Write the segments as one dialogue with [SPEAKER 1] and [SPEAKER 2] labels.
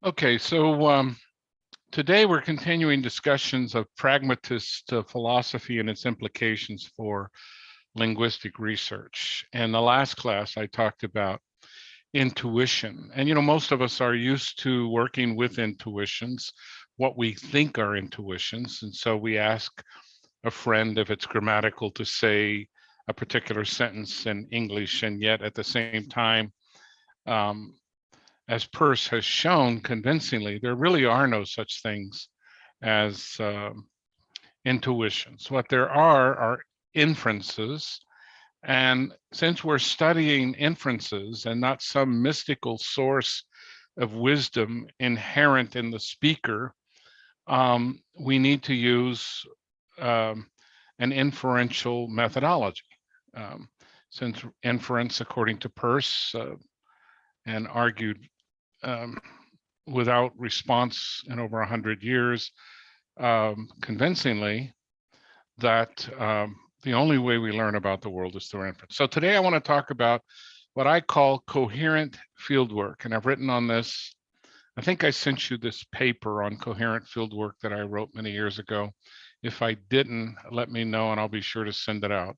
[SPEAKER 1] Okay, so today we're continuing discussions of pragmatist philosophy and its implications for linguistic research. In the last class, I talked about intuition. And, most of us are used to working with intuitions, what we think are intuitions. And so we ask a friend if it's grammatical to say a particular sentence in English, and yet at the same time, as Peirce has shown convincingly, there really are no such things as intuitions. What there are inferences. And since we're studying inferences and not some mystical source of wisdom inherent in the speaker, we need to use an inferential methodology. Since inference, according to Peirce, and argued without response in over 100 years, convincingly, that the only way we learn about the world is through inference. So today I want to talk about what I call coherent fieldwork. And I've written on this. I think I sent you this paper on coherent fieldwork that I wrote many years ago. If I didn't, let me know and I'll be sure to send it out.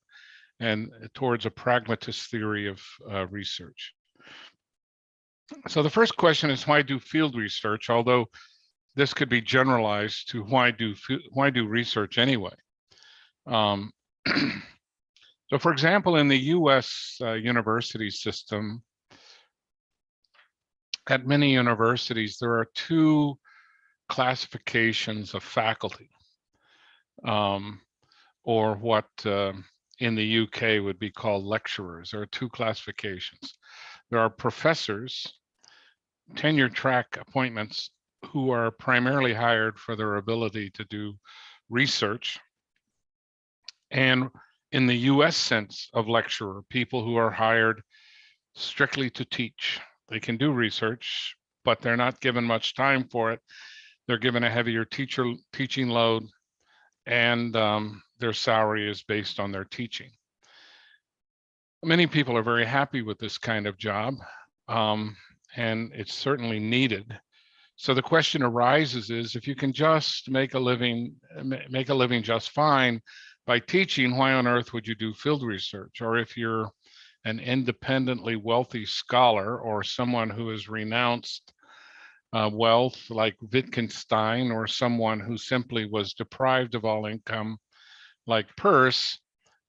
[SPEAKER 1] And towards a pragmatist theory of research. So the first question is, why do field research? Although this could be generalized to why do research anyway? So for example, in the US university system, at many universities, there are two classifications of faculty, or what in the UK would be called lecturers. There are two classifications. There are professors, tenure track appointments, who are primarily hired for their ability to do research. And in the US sense of lecturer, people who are hired strictly to teach. They can do research, but they're not given much time for it. They're given a heavier teaching load, and their salary is based on their teaching. Many people are very happy with this kind of job, and it's certainly needed. So the question arises is, if you can just make a living just fine by teaching, why on earth would you do field research? Or if you're an independently wealthy scholar or someone who has renounced wealth like Wittgenstein, or someone who simply was deprived of all income like Peirce,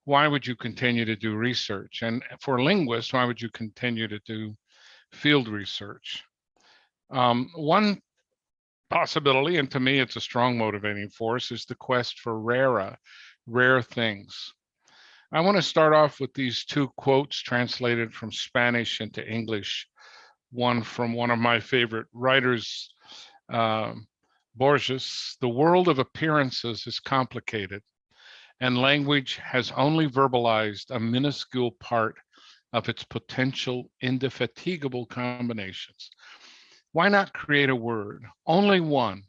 [SPEAKER 1] why would you continue to do research? And for linguists, why would you continue to do field research? One possibility, and to me it's a strong motivating force, is the quest for rare things. I want to start off with these two quotes translated from Spanish into English. One from one of my favorite writers, Borges. The world of appearances is complicated, and language has only verbalized a minuscule part of its potential indefatigable combinations. Why not create a word, only one,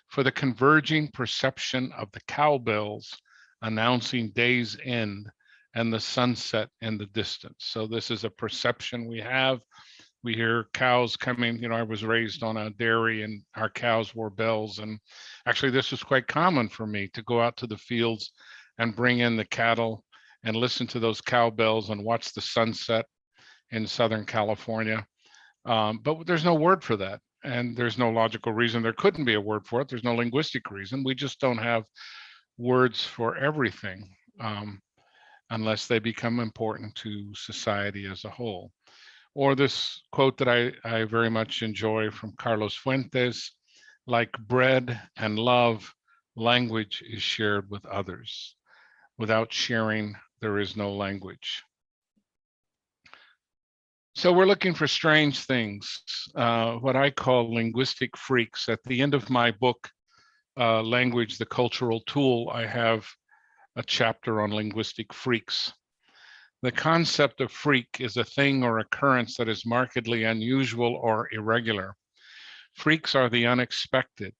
[SPEAKER 1] for the converging perception of the cowbells announcing day's end and the sunset in the distance? So this is a perception we have. We hear cows coming. I was raised on a dairy and our cows wore bells. And actually this was quite common for me to go out to the fields and bring in the cattle and listen to those cowbells and watch the sunset in Southern California. But there's no word for that. And there's no logical reason there couldn't be a word for it. There's no linguistic reason. We just don't have words for everything unless they become important to society as a whole. Or this quote that I very much enjoy from Carlos Fuentes: like bread and love, language is shared with others. Without sharing, there is no language. So we're looking for strange things, what I call linguistic freaks. At the end of my book, Language, the Cultural Tool, I have a chapter on linguistic freaks. The concept of freak is a thing or occurrence that is markedly unusual or irregular. Freaks are the unexpected,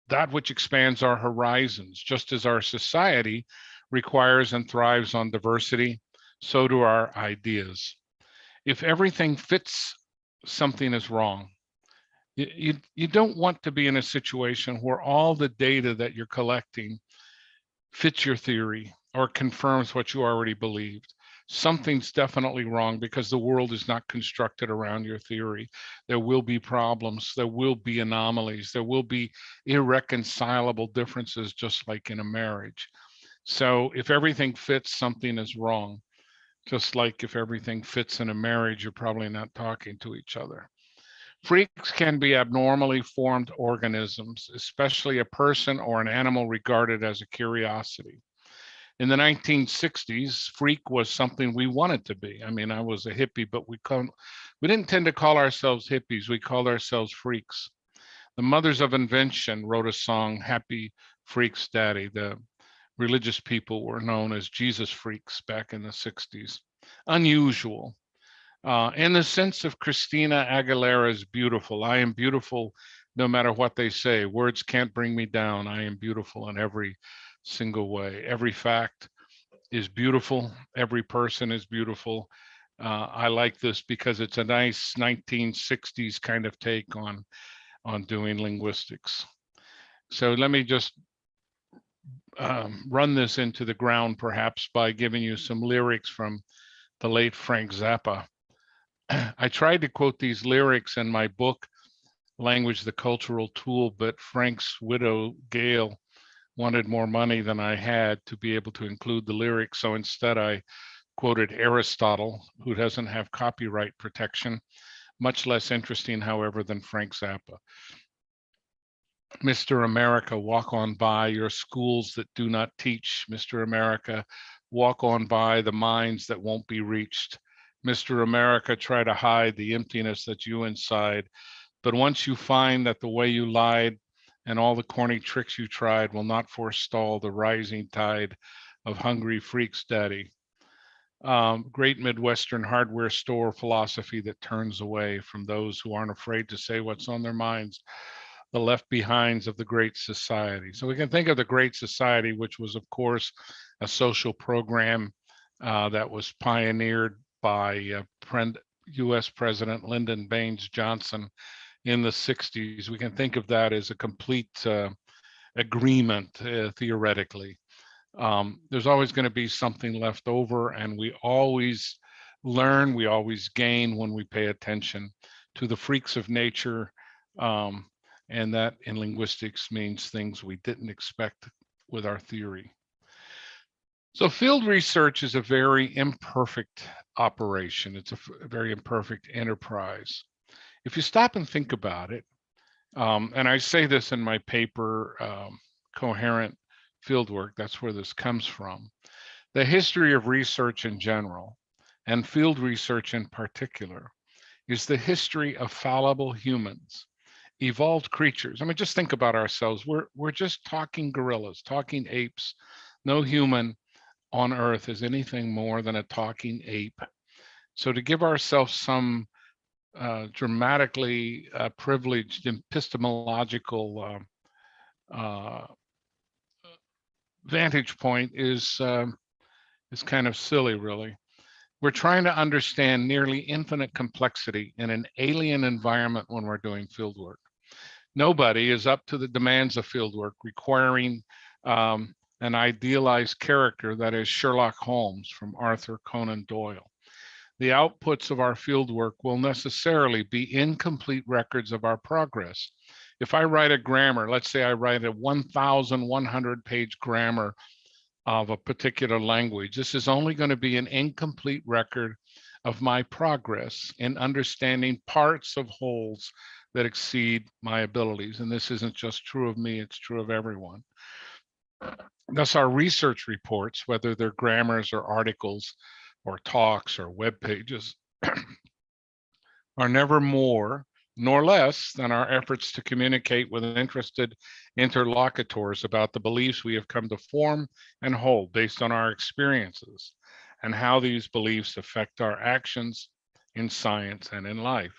[SPEAKER 1] that which expands our horizons. Just as our society requires and thrives on diversity, so do our ideas. If everything fits, something is wrong. You don't want to be in a situation where all the data that you're collecting fits your theory or confirms what you already believed. Something's definitely wrong because the world is not constructed around your theory. There will be problems, there will be anomalies, there will be irreconcilable differences, just like in a marriage. So if everything fits, something is wrong. Just like if everything fits in a marriage, you're probably not talking to each other. Freaks can be abnormally formed organisms, especially a person or an animal regarded as a curiosity. In the 1960s, freak was something we wanted to be. I mean, I was a hippie, but we didn't tend to call ourselves hippies. We called ourselves freaks. The Mothers of Invention wrote a song, Happy Freaks Daddy. The religious people were known as Jesus freaks back in the 60s. Unusual. In the sense of Christina Aguilera's Beautiful, I am beautiful no matter what they say. Words can't bring me down. I am beautiful in every single way. Every fact is beautiful. Every person is beautiful. I like this because it's a nice 1960s kind of take on doing linguistics. So let me just run this into the ground, perhaps by giving you some lyrics from the late Frank Zappa. I tried to quote these lyrics in my book, Language, the Cultural Tool, but Frank's widow, Gail, wanted more money than I had to be able to include the lyrics. So instead I quoted Aristotle, who doesn't have copyright protection, much less interesting, however, than Frank Zappa. Mr. America, walk on by your schools that do not teach. Mr. America, walk on by the minds that won't be reached. Mr. America, try to hide the emptiness that's you inside. But once you find that the way you lied and all the corny tricks you tried will not forestall the rising tide of hungry freaks, Daddy. Great Midwestern hardware store philosophy that turns away from those who aren't afraid to say what's on their minds, the left behinds of the Great Society. So we can think of the Great Society, which was, of course, a social program that was pioneered by US President Lyndon Baines Johnson in the 60s. We can think of that as a complete agreement, theoretically. There's always going to be something left over, and we always learn, we always gain when we pay attention to the freaks of nature, and that in linguistics means things we didn't expect with our theory. So field research is a very imperfect operation. It's a very imperfect enterprise. If you stop and think about it, and I say this in my paper, Coherent Fieldwork, that's where this comes from. The history of research in general, and field research in particular, is the history of fallible humans, evolved creatures. I mean, just think about ourselves. We're just talking gorillas, talking apes. No human on Earth is anything more than a talking ape. So to give ourselves some dramatically privileged epistemological vantage point is kind of silly, really. We're trying to understand nearly infinite complexity in an alien environment when we're doing fieldwork. Nobody is up to the demands of fieldwork, requiring an idealized character that is Sherlock Holmes from Arthur Conan Doyle. The outputs of our fieldwork will necessarily be incomplete records of our progress. If I write a grammar, let's say I write a 1,100-page grammar of a particular language, this is only going to be an incomplete record of my progress in understanding parts of wholes that exceed my abilities. And this isn't just true of me, it's true of everyone. Thus, our research reports, whether they're grammars or articles or talks or web pages, are never more nor less than our efforts to communicate with interested interlocutors about the beliefs we have come to form and hold based on our experiences and how these beliefs affect our actions in science and in life.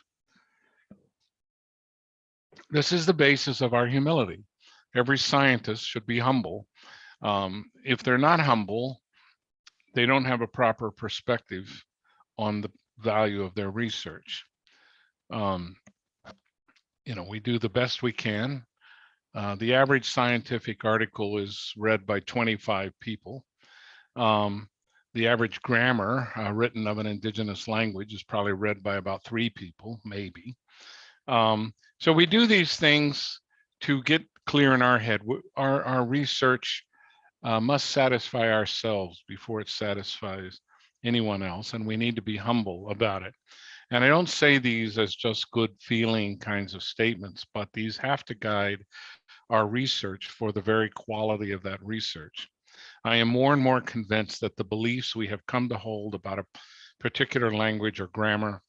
[SPEAKER 1] This is the basis of our humility. Every scientist should be humble. If they're not humble, they don't have a proper perspective on the value of their research. we do the best we can. The average scientific article is read by 25 people. The average grammar written of an indigenous language is probably read by about 3 people, maybe. So we do these things to get clear in our head. Our research must satisfy ourselves before it satisfies anyone else, and we need to be humble about it. And I don't say these as just good feeling kinds of statements, but these have to guide our research for the very quality of that research. I am more and more convinced that the beliefs we have come to hold about a particular language or grammar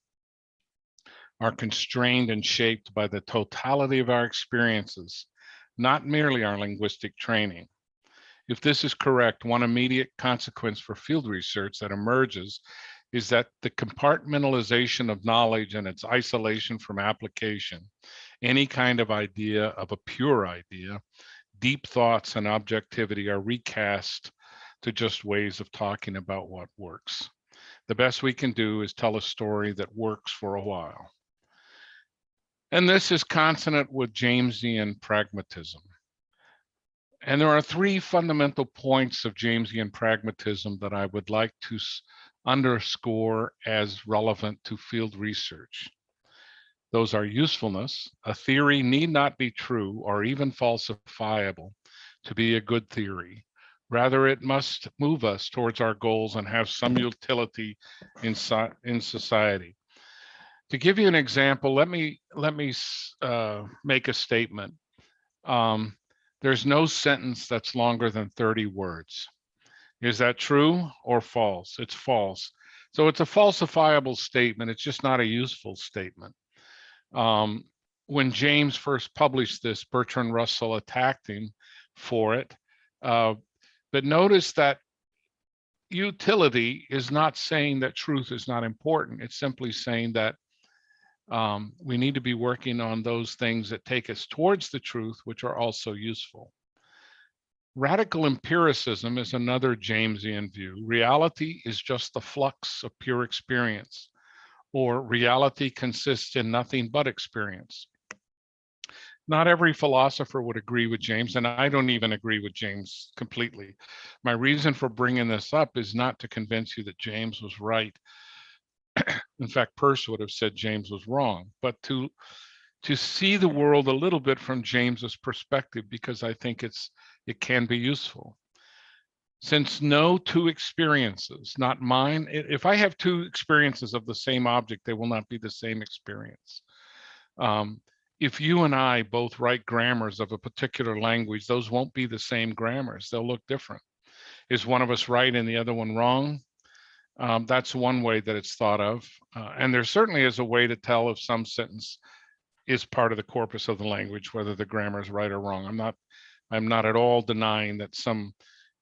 [SPEAKER 1] are constrained and shaped by the totality of our experiences, not merely our linguistic training. If this is correct, one immediate consequence for field research that emerges is that the compartmentalization of knowledge and its isolation from application, any kind of idea of a pure idea, deep thoughts and objectivity are recast to just ways of talking about what works. The best we can do is tell a story that works for a while. And this is consonant with Jamesian pragmatism. And there are 3 fundamental points of Jamesian pragmatism that I would like to underscore as relevant to field research. Those are usefulness. A theory need not be true or even falsifiable to be a good theory. Rather, it must move us towards our goals and have some utility in society. To give you an example, let me make a statement. There's no sentence that's longer than 30 words. Is that true or false? It's false. So it's a falsifiable statement. It's just not a useful statement. When James first published this, Bertrand Russell attacked him for it. But notice that utility is not saying that truth is not important. It's simply saying that we need to be working on those things that take us towards the truth, which are also useful. Radical empiricism is another Jamesian view. Reality is just the flux of pure experience, or reality consists in nothing but experience. Not every philosopher would agree with James, and I don't even agree with James completely. My reason for bringing this up is not to convince you that James was right. In fact, Peirce would have said James was wrong, but to see the world a little bit from James's perspective, because I think it can be useful. Since no 2 experiences, not mine, if I have 2 experiences of the same object, they will not be the same experience. If you and I both write grammars of a particular language, those won't be the same grammars. They'll look different. Is one of us right and the other one wrong? That's one way that it's thought of. And there certainly is a way to tell if some sentence is part of the corpus of the language, whether the grammar is right or wrong. I'm not at all denying that some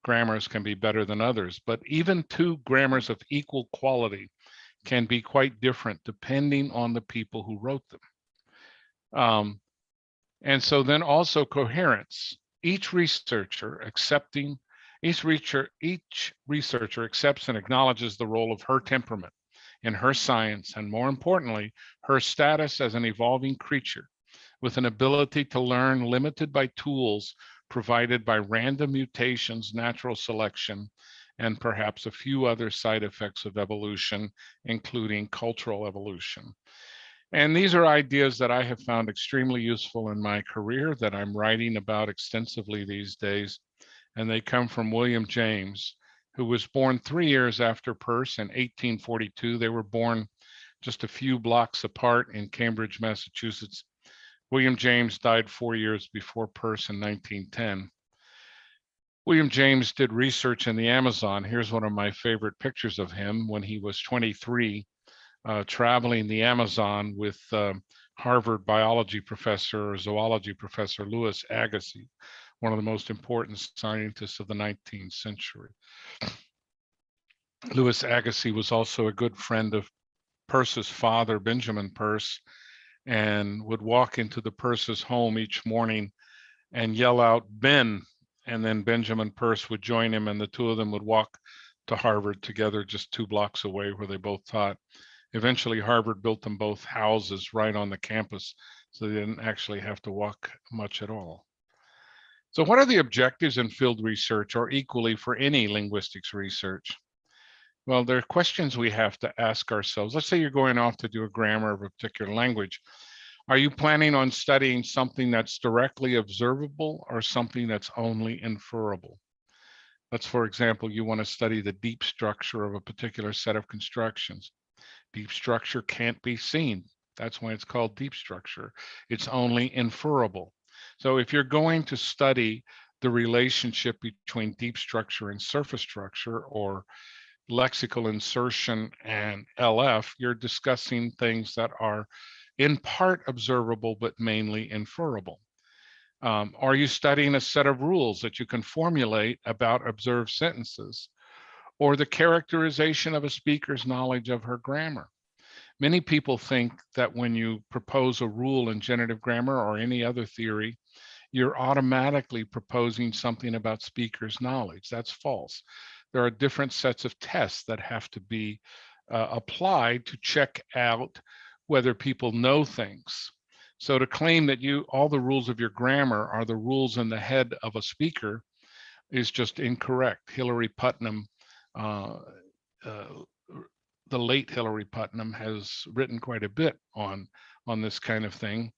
[SPEAKER 1] grammars can be better than others, but even 2 grammars of equal quality can be quite different depending on the people who wrote them. And so then also coherence. Each researcher accepts and acknowledges the role of her temperament in her science, and more importantly, her status as an evolving creature with an ability to learn limited by tools provided by random mutations, natural selection, and perhaps a few other side effects of evolution, including cultural evolution. And these are ideas that I have found extremely useful in my career, that I'm writing about extensively these days. And they come from William James, who was born 3 years after Peirce in 1842. They were born just a few blocks apart in Cambridge, Massachusetts. William James died 4 years before Peirce in 1910. William James did research in the Amazon. Here's one of my favorite pictures of him when he was 23, traveling the Amazon with Harvard biology professor or zoology professor Louis Agassiz, one of the most important scientists of the 19th century. Louis Agassiz was also a good friend of Peirce's father, Benjamin Peirce, and would walk into the Peirce's home each morning and yell out, "Ben," and then Benjamin Peirce would join him, and the 2 of them would walk to Harvard together just 2 blocks away where they both taught. Eventually, Harvard built them both houses right on the campus So they didn't actually have to walk much at all. So what are the objectives in field research, or equally for any linguistics research? Well, there are questions we have to ask ourselves. Let's say you're going off to do a grammar of a particular language. Are you planning on studying something that's directly observable or something that's only inferable? Let's, for example, you want to study the deep structure of a particular set of constructions. Deep structure can't be seen. That's why it's called deep structure. It's only inferable. So if you're going to study the relationship between deep structure and surface structure, or lexical insertion and LF, you're discussing things that are in part observable, but mainly inferable. Are you studying a set of rules that you can formulate about observed sentences, or the characterization of a speaker's knowledge of her grammar? Many people think that when you propose a rule in generative grammar or any other theory, you're automatically proposing something about speakers' knowledge. That's false. There are different sets of tests that have to be applied to check out whether people know things. So to claim that all the rules of your grammar are the rules in the head of a speaker is just incorrect. Hillary Putnam, the late Hillary Putnam, has written quite a bit on this kind of thing.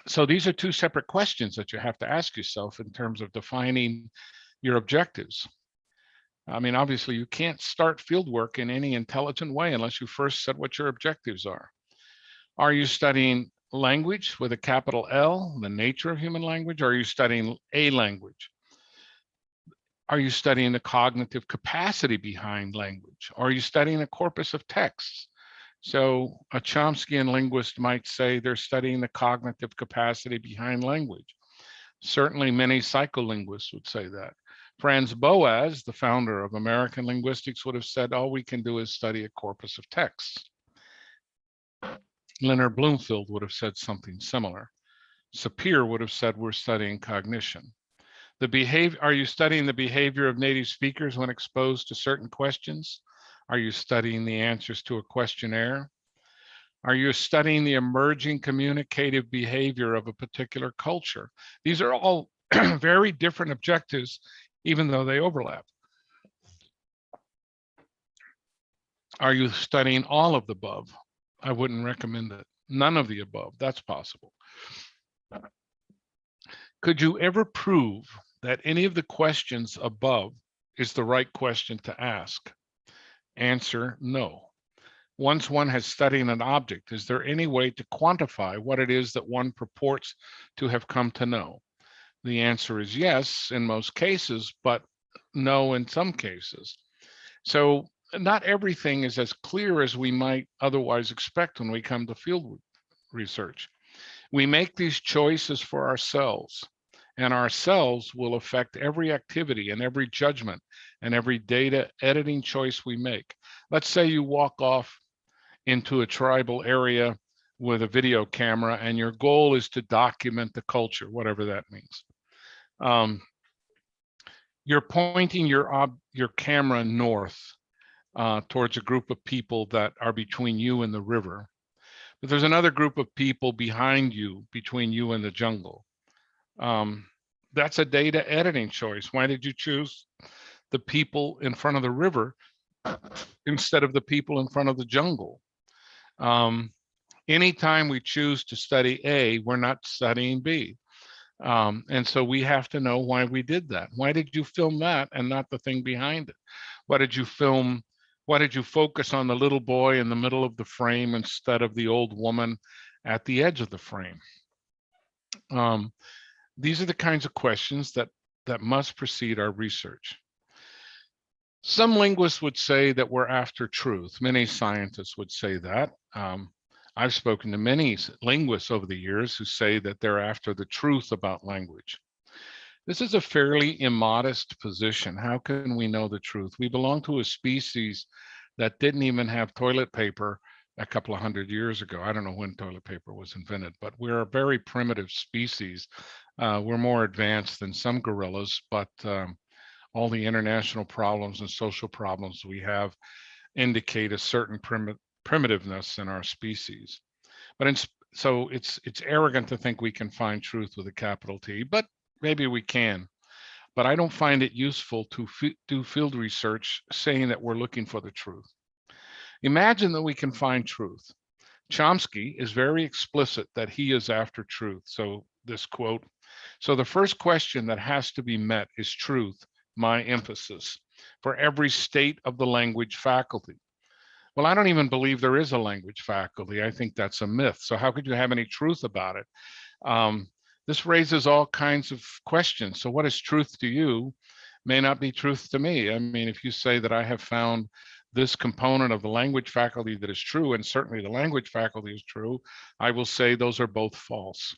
[SPEAKER 1] So these are two separate questions that you have to ask yourself in terms of defining your objectives. I mean, obviously, you can't start fieldwork in any intelligent way unless you first set what your objectives are. Are you studying language with a capital L, the nature of human language? Or are you studying a language? Are you studying the cognitive capacity behind language? Or are you studying a corpus of texts? So a Chomskyan linguist might say they're studying the cognitive capacity behind language. Certainly many psycholinguists would say that. Franz Boas, the founder of American linguistics, would have said all we can do is study a corpus of texts. Leonard Bloomfield would have said something similar. Sapir would have said we're studying cognition. Are you studying the behavior of native speakers when exposed to certain questions? Are you studying the answers to a questionnaire? Are you studying the emerging communicative behavior of a particular culture? These are all very different objectives, even though they overlap. Are you studying all of the above? I wouldn't recommend it. None of the above. That's possible. Could you ever prove that any of the questions above is the right question to ask? Answer, no. Once one has studied an object, is there any way to quantify what it is that one purports to have come to know? The answer is yes in most cases, but no in some cases. So not everything is as clear as we might otherwise expect when we come to field research. We make these choices for ourselves, and ourselves will affect every activity and every judgment and every data editing choice we make. Let's say you walk off into a tribal area with a video camera and your goal is to document the culture, whatever that means. You're pointing your camera north towards a group of people that are between you and the river. But there's another group of people behind you, between you and the jungle. That's a data editing choice. Why did you choose the people in front of the river instead of the people in front of the jungle? Anytime we choose to study A, we're not studying B. And so we have to know why we did that. Why did you film that and not the thing behind it? Why did you film? Why did you focus on the little boy in the middle of the frame instead of the old woman at the edge of the frame? These are the kinds of questions that must precede our research. Some linguists would say that we're after truth. Many scientists would say that. I've spoken to many linguists over the years who say that they're after the truth about language. This is a fairly immodest position. How can we know the truth? We belong to a species that didn't even have toilet paper a couple of hundred years ago. I don't know when toilet paper was invented, but we're a very primitive species. We're more advanced than some gorillas, but all the international problems and social problems we have indicate a certain primitiveness in our species. But So it's arrogant to think we can find truth with a capital T, but maybe we can. But I don't find it useful to do field research saying that we're looking for the truth. Imagine that we can find truth. Chomsky is very explicit that he is after truth. So this quote, so the first question that has to be met is truth, my emphasis, for every state of the language faculty. Well, I don't even believe there is a language faculty. I think that's a myth. So how could you have any truth about it? This raises all kinds of questions. So what is truth to you may not be truth to me. I mean, if you say that I have found this component of the language faculty that is true, and certainly the language faculty is true, I will say those are both false.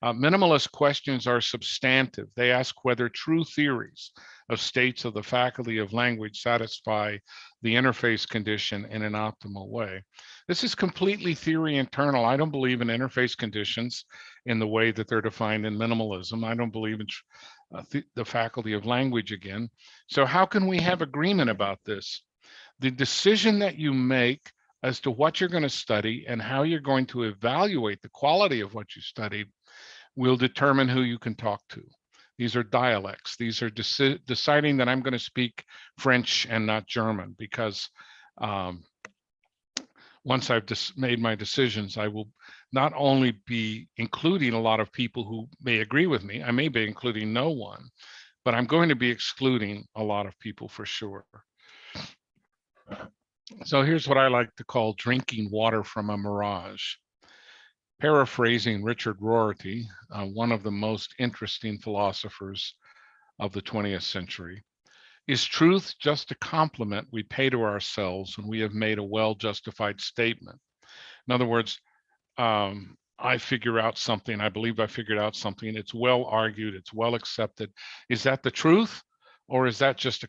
[SPEAKER 1] Minimalist questions are substantive. They ask whether true theories of states of the faculty of language satisfy the interface condition in an optimal way. This is completely theory internal. I don't believe in interface conditions in the way that they're defined in minimalism. I don't believe in the faculty of language again. So how can we have agreement about this? The decision that you make as to what you're going to study and how you're going to evaluate the quality of what you studied will determine who you can talk to. These are dialects. These are deciding that I'm going to speak French and not German, because once I've made my decisions, I will not only be including a lot of people who may agree with me, I may be including no one, but I'm going to be excluding a lot of people for sure. So here's what I like to call drinking water from a mirage. Paraphrasing Richard Rorty, one of the most interesting philosophers of the 20th century, is truth just a compliment we pay to ourselves when we have made a well-justified statement? In other words, I figure out something, I believe I figured out something, it's well argued, it's well accepted. Is that the truth? Or is that just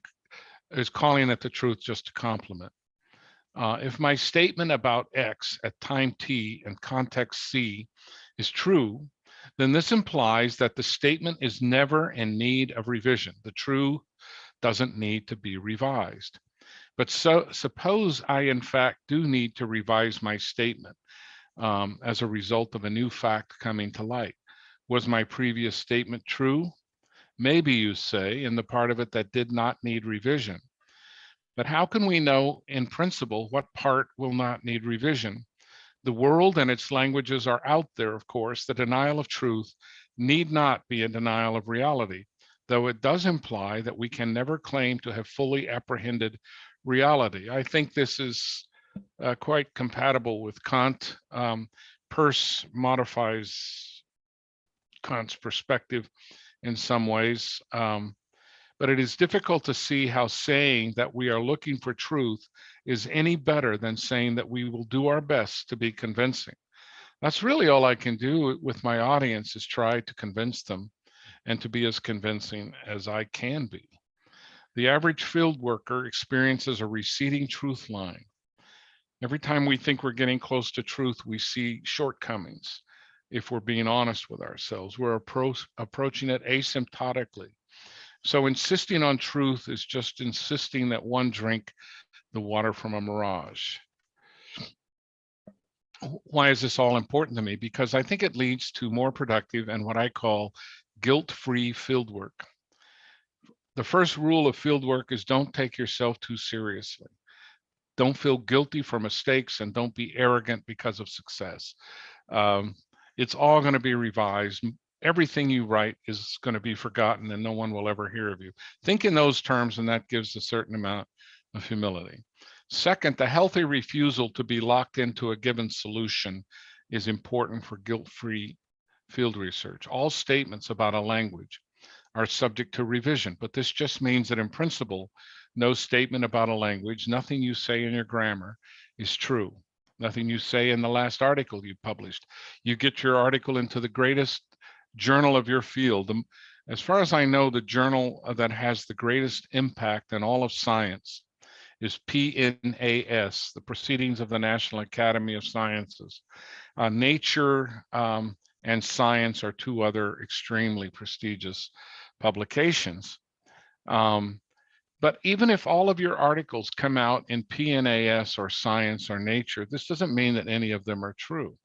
[SPEAKER 1] is calling it the truth just a compliment? If my statement about X at time T and context C is true, then this implies that the statement is never in need of revision. The true doesn't need to be revised. But so suppose I in fact do need to revise my statement as a result of a new fact coming to light. Was my previous statement true? Maybe, you say, in the part of it that did not need revision. But how can we know in principle what part will not need revision? The world and its languages are out there, of course. The denial of truth need not be a denial of reality, though it does imply that we can never claim to have fully apprehended reality. I think this is quite compatible with Kant. Peirce modifies Kant's perspective in some ways. But it is difficult to see how saying that we are looking for truth is any better than saying that we will do our best to be convincing. That's really all I can do with my audience, is try to convince them and to be as convincing as I can be. The average field worker experiences a receding truth line. Every time we think we're getting close to truth, we see shortcomings. If we're being honest with ourselves, we're approaching it asymptotically. So insisting on truth is just insisting that one drink the water from a mirage. Why is this all important to me? Because I think it leads to more productive and what I call guilt-free fieldwork. The first rule of fieldwork is don't take yourself too seriously. Don't feel guilty for mistakes, and don't be arrogant because of success. It's all going to be revised. Everything you write is going to be forgotten and no one will ever hear of you. Think in those terms, and that gives a certain amount of humility. Second, the healthy refusal to be locked into a given solution is important for guilt-free field research. All statements about a language are subject to revision, but this just means that in principle, no statement about a language, nothing you say in your grammar is true. Nothing you say in the last article you published. You get your article into the greatest journal of your field. As far as I know, the journal that has the greatest impact in all of science is PNAS, the Proceedings of the National Academy of Sciences. Nature and Science are two other extremely prestigious publications. But even if all of your articles come out in PNAS or Science or Nature, this doesn't mean that any of them are true.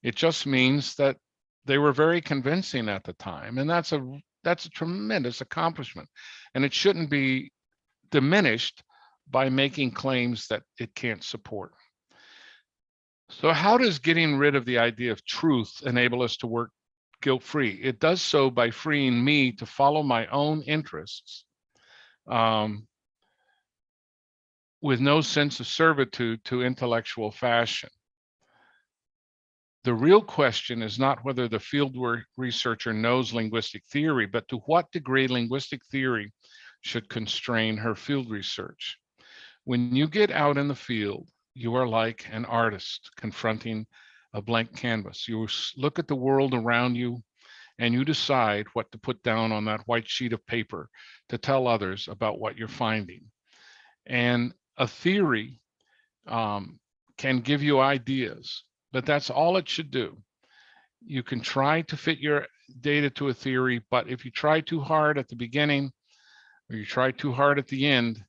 [SPEAKER 1] It just means that they were very convincing at the time, and that's a tremendous accomplishment, and it shouldn't be diminished by making claims that it can't support. So how does getting rid of the idea of truth enable us to work guilt-free? It does so by freeing me to follow my own interests with no sense of servitude to intellectual fashion. The real question is not whether the fieldwork researcher knows linguistic theory, but to what degree linguistic theory should constrain her field research. When you get out in the field, you are like an artist confronting a blank canvas. You look at the world around you and you decide what to put down on that white sheet of paper to tell others about what you're finding. And a theory can give you ideas, but that's all it should do. You can try to fit your data to a theory, but if you try too hard at the beginning or you try too hard at the end,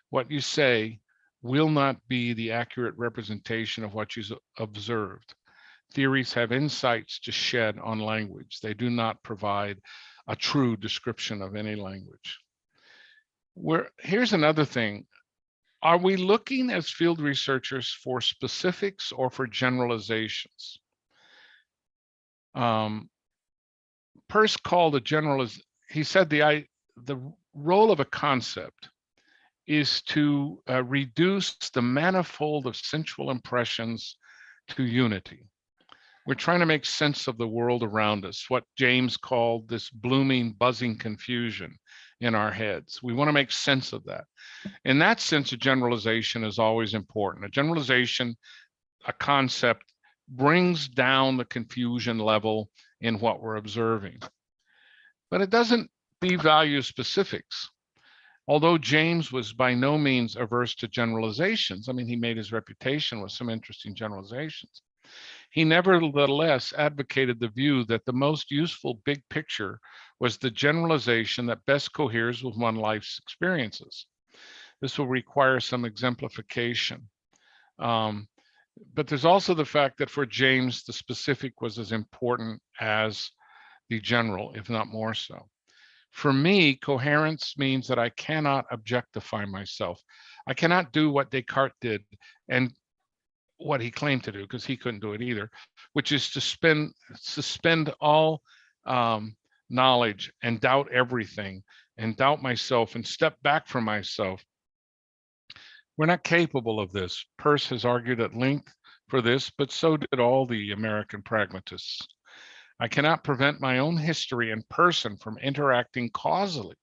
[SPEAKER 1] what you say will not be the accurate representation of what you observed. Theories have insights to shed on language. They do not provide a true description of any language. Here's another thing. Are we looking as field researchers for specifics or for generalizations? Peirce called he said the role of a concept is to reduce the manifold of sensual impressions to unity. We're trying to make sense of the world around us, what James called this blooming, buzzing confusion in our heads. We want to make sense of that. In that sense, a generalization is always important. A generalization, a concept, brings down the confusion level in what we're observing. But it doesn't devalue specifics. Although James was by no means averse to generalizations, I mean, he made his reputation with some interesting generalizations. He nevertheless advocated the view that the most useful big picture was the generalization that best coheres with one's life's experiences. This will require some exemplification. But there's also the fact that for James, the specific was as important as the general, if not more so. For me, coherence means that I cannot objectify myself. I cannot do what Descartes did and what he claimed to do, because he couldn't do it either, which is to suspend all knowledge and doubt everything and doubt myself and step back from myself. We're not capable of this. Peirce has argued at length for this, but so did all the American pragmatists. I cannot prevent my own history and person from interacting causally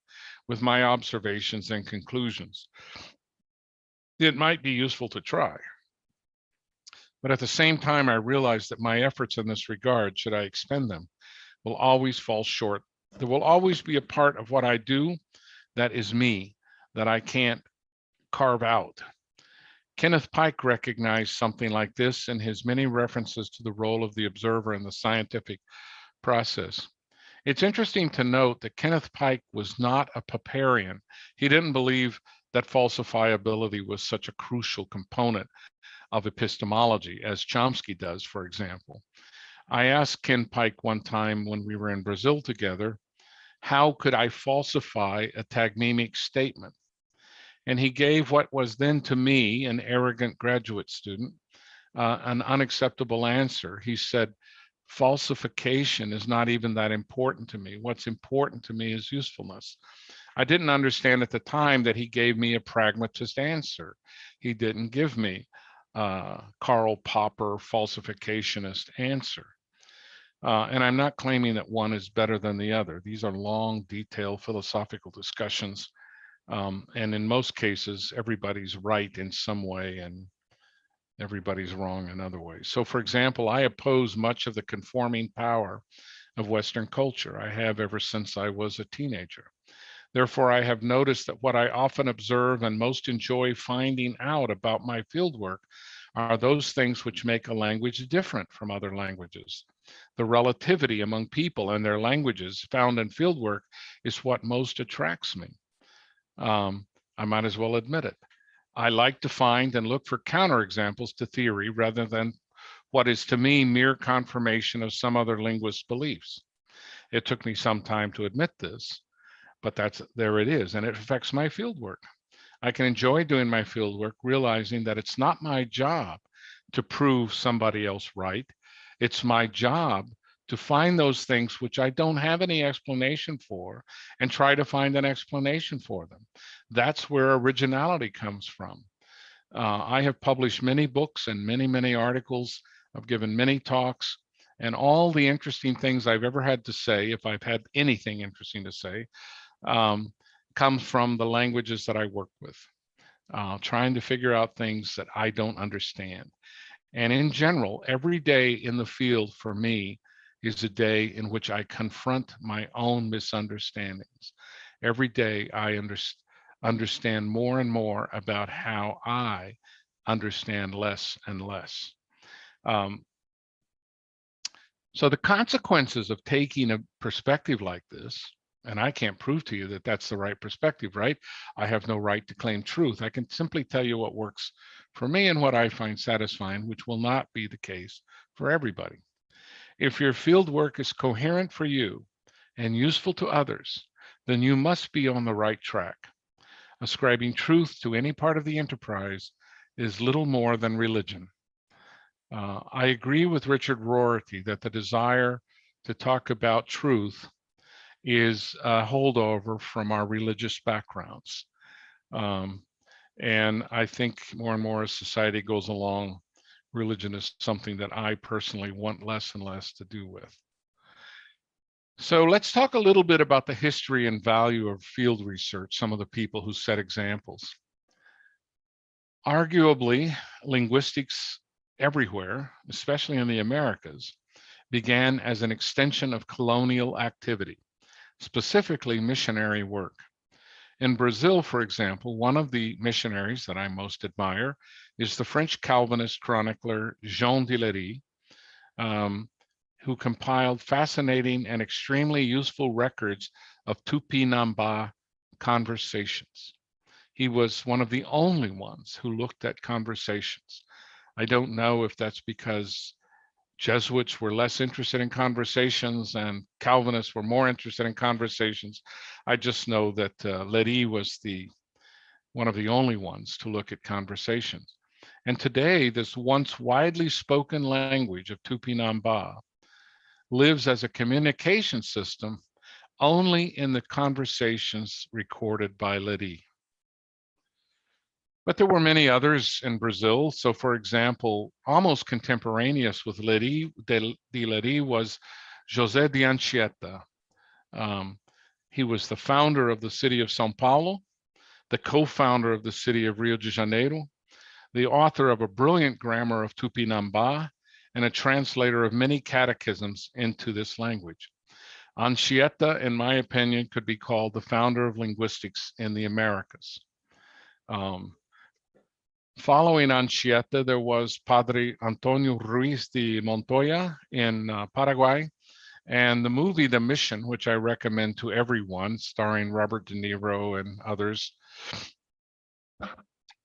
[SPEAKER 1] with my observations and conclusions. It might be useful to try. But at the same time, I realize that my efforts in this regard, should I expend them, will always fall short. There will always be a part of what I do that is me, that I can't carve out. Kenneth Pike recognized something like this in his many references to the role of the observer in the scientific process. It's interesting to note that Kenneth Pike was not a Popperian. He didn't believe that falsifiability was such a crucial component of epistemology as Chomsky does, for example. I asked Ken Pike one time when we were in Brazil together, how could I falsify a tagmemic statement? And he gave what was then to me, an arrogant graduate student, an unacceptable answer. He said, falsification is not even that important to me. What's important to me is usefulness. I didn't understand at the time that he gave me a pragmatist answer. He didn't give me Karl Popper falsificationist answer. And I'm not claiming that one is better than the other. These are long, detailed philosophical discussions. And in most cases, everybody's right in some way and everybody's wrong in other ways. So for example, I oppose much of the conforming power of Western culture. I have ever since I was a teenager. Therefore, I have noticed that what I often observe and most enjoy finding out about my fieldwork are those things which make a language different from other languages. The relativity among people and their languages found in fieldwork is what most attracts me. I might as well admit it. I like to find and look for counterexamples to theory rather than what is to me mere confirmation of some other linguist's beliefs. It took me some time to admit this, but there it is, and it affects my fieldwork. I can enjoy doing my fieldwork, realizing that it's not my job to prove somebody else right. It's my job to find those things which I don't have any explanation for and try to find an explanation for them. That's where originality comes from. I have published many books and many articles. I've given many talks, and all the interesting things I've ever had to say, if I've had anything interesting to say, comes from the languages that I work with, trying to figure out things that I don't understand. And in general, every day in the field for me is a day in which I confront my own misunderstandings. Every day I understand more and more about how I understand less and less. So the consequences of taking a perspective like this, and I can't prove to you that that's the right perspective, right? I have no right to claim truth. I can simply tell you what works for me and what I find satisfying, which will not be the case for everybody. If your field work is coherent for you and useful to others, then you must be on the right track. Ascribing truth to any part of the enterprise is little more than religion. I agree with Richard Rorty that the desire to talk about truth is a holdover from our religious backgrounds. And I think more and more as society goes along, religion is something that I personally want less and less to do with. So let's talk a little bit about the history and value of field research, some of the people who set examples. Arguably, linguistics everywhere, especially in the Americas, began as an extension of colonial activity, specifically missionary work. In Brazil, for example, one of the missionaries that I most admire is the French Calvinist chronicler Jean de Lery, who compiled fascinating and extremely useful records of Tupinamba conversations. He was one of the only ones who looked at conversations. I don't know if that's because Jesuits were less interested in conversations and Calvinists were more interested in conversations. I just know that Lery was one of the only ones to look at conversations. And today, this once widely spoken language of Tupinamba lives as a communication system only in the conversations recorded by Lery. But there were many others in Brazil. So for example, almost contemporaneous with de Lery was José de Anchieta. He was the founder of the city of São Paulo, the co-founder of the city of Rio de Janeiro, the author of a brilliant grammar of Tupinamba, and a translator of many catechisms into this language. Anchieta, in my opinion, could be called the founder of linguistics in the Americas. Following Anchieta, there was Padre Antonio Ruiz de Montoya in Paraguay, and the movie The Mission, which I recommend to everyone, starring Robert De Niro and others,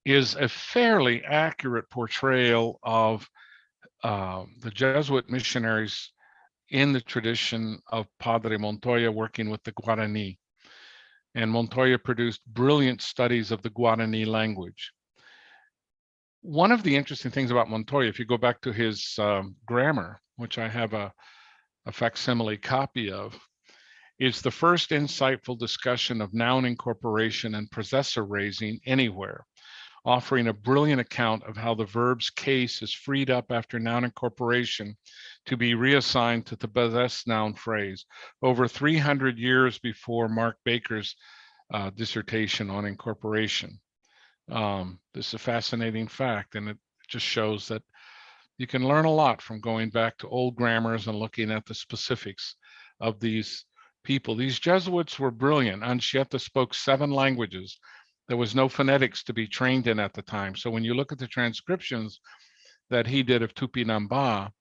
[SPEAKER 1] is a fairly accurate portrayal of the Jesuit missionaries in the tradition of Padre Montoya working with the Guarani. And Montoya produced brilliant studies of the Guarani language. One of the interesting things about Montoya, if you go back to his grammar, which I have a facsimile copy of, is the first insightful discussion of noun incorporation and possessor raising anywhere, offering a brilliant account of how the verb's case is freed up after noun incorporation to be reassigned to the possessed noun phrase, over 300 years before Mark Baker's dissertation on incorporation. This is a fascinating fact, and it just shows that you can learn a lot from going back to old grammars and looking at the specifics of these people. These Jesuits were brilliant. Anchieta spoke 7 languages. There was no phonetics to be trained in at the time. So when you look at the transcriptions that he did of Tupinamba,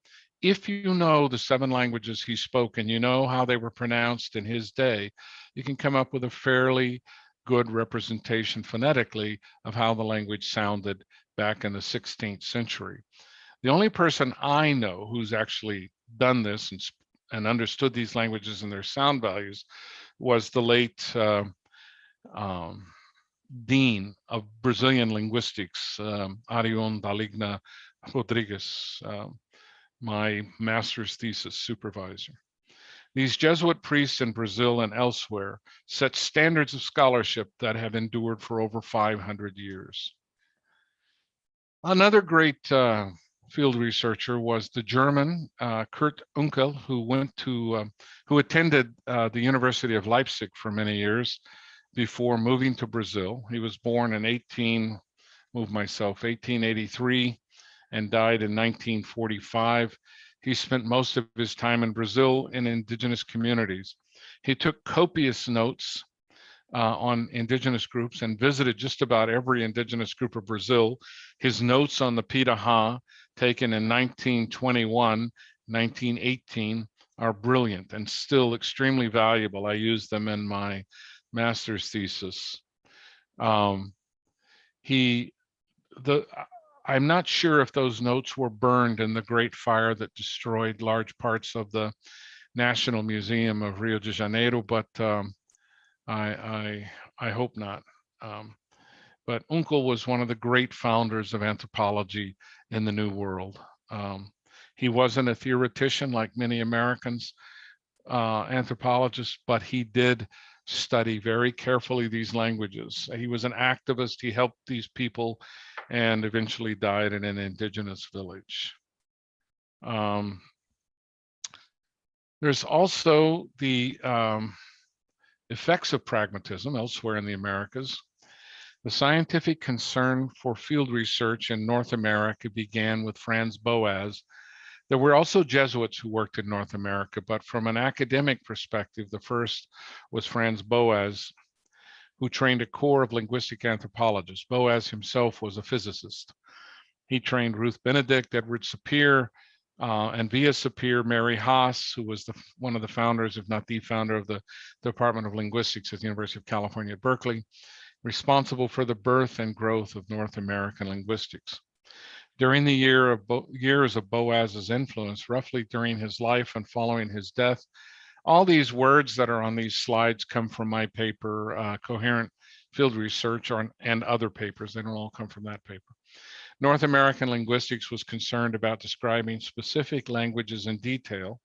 [SPEAKER 1] if you know the 7 languages he spoke and you know how they were pronounced in his day, you can come up with a fairly good representation phonetically of how the language sounded back in the 16th century. The only person I know who's actually done this and understood these languages and their sound values was the late um, dean of Brazilian linguistics, Arion Daligna Rodrigues, my master's thesis supervisor. These Jesuit priests in Brazil and elsewhere set standards of scholarship that have endured for over 500 years. Another great field researcher was the German Kurt Unkel, who attended the University of Leipzig for many years before moving to Brazil. He was born in 1883 and died in 1945. He spent most of his time in Brazil in indigenous communities. He took copious notes on indigenous groups and visited just about every indigenous group of Brazil. His notes on the Piraha, taken in 1921, 1918, are brilliant and still extremely valuable. I use them in my master's thesis. I'm not sure if those notes were burned in the Great Fire that destroyed large parts of the National Museum of Rio de Janeiro, but I hope not. But Unkel was one of the great founders of anthropology in the New World. He wasn't a theoretician like many Americans anthropologists, but he did study very carefully these languages. He was an activist. He helped these people and eventually died in an indigenous village. There's also the effects of pragmatism elsewhere in the Americas. The scientific concern for field research in North America began with Franz Boas. There were also Jesuits who worked in North America, but from an academic perspective, the first was Franz Boas, who trained a corps of linguistic anthropologists. Boas himself was a physicist. He trained Ruth Benedict, Edward Sapir, and via Sapir, Mary Haas, who was one of the founders, if not the founder, of the Department of Linguistics at the University of California at Berkeley, responsible for the birth and growth of North American linguistics. During the years of Boas's influence, roughly during his life and following his death, all these words that are on these slides come from my paper, Coherent Field Research, and other papers. They don't all come from that paper. North American linguistics was concerned about describing specific languages in detail,